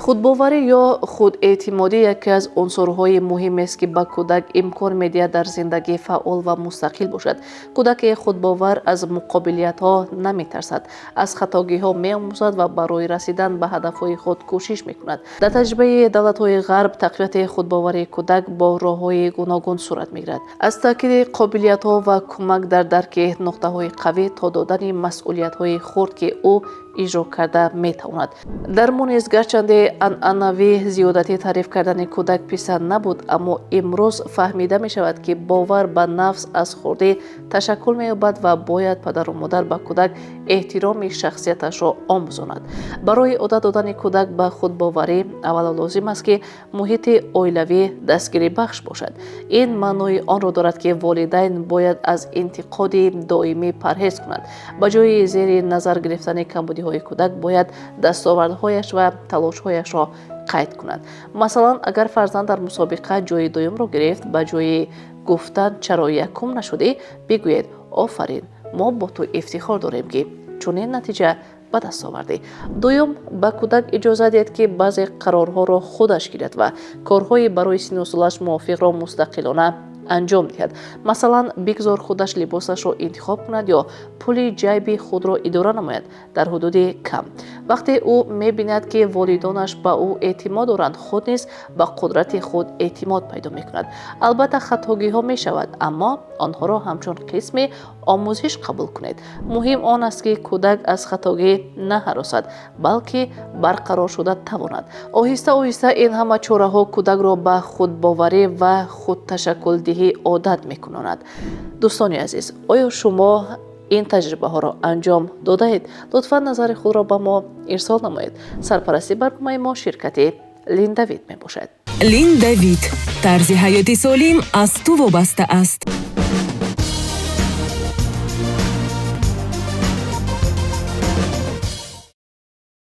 خودباوری یا خوداعتمادی یکی از عنصرهای مهم است که به کودک امکان می‌دهد در زندگی فعال و مستقل باشد. کودک خودباور از مقابلیت‌ها نمی‌ترسد، از خطاگی‌ها می‌آموزد و برای رسیدن به هدف‌های خود کوشش می‌کند. در تجربه دولت‌های غرب تقویت خودباوری کودک با راه‌های گوناگون صورت می‌گیرد، از تأکید قابلیت‌ها و کمک در درک نقطه‌های قوی تا دادن مسئولیت‌های خرد که او اجرا کرده می‌تواند. در ما نیز گرچند عنعنوی زیادتی تعریف کردن کودک پسند نبود، اما امروز فهمیده می شود که باور به نفس از خردی تشکل می یابد و باید پدر و مادر به کودک احترام شخصیتش را آموزاند. برای عادت دادن کودک به خودباوری اولا لازم است که محیط عائلوی دستگیری بخش باشد. این معنای آن را دارد که والدین باید از انتقاد دائمی پرهیز کنند. به جای زیر نظر گرفتن کمبودی‌های کودک باید دستاوردهایش و تلاش‌هایش را قید کنند. مثلا اگر فرزند در مسابقه جای دوم را گرفت، به جای گفتن چرا یکم نشدی بگویید آفرین، ما با تو افتخار داریم که چنین نتیجه به دست آوردی. دوم، به کودک اجازه دهید که بعضی قرارها را خودش گیرد و کارهای برای سن و سالش موافق را مستقلانه انجام دهد. مثلا بگذار خودش لباسش را انتخاب کند یا پول جیب خود را اداره نماید در حدود کم. وقتی او می‌بیند که والدانش به او اعتماد دارند، خود نیز به قدرت خود اعتماد پیدا می‌کند. البته خطاگی‌ها می‌شود، اما آنها را همچون قسم آموزش قبول کنید. مهم آن است که کودک از خطاگی نهراسد، بلکه برقرار شده تواند. آهسته آهسته این همه چاره‌ها کودک را به خودباوری و خود تشکل دهی عادت می‌کناند. دوستان عزیز، آیا شما این تجربه ها را انجام داده اید؟ لطفا نظر خود را به ما ارسال نمایید. سرپرستی برنامه ما شرکت لین دوید می باشد. لین دوید، طرز حیاتی سالم از تو وابسته است.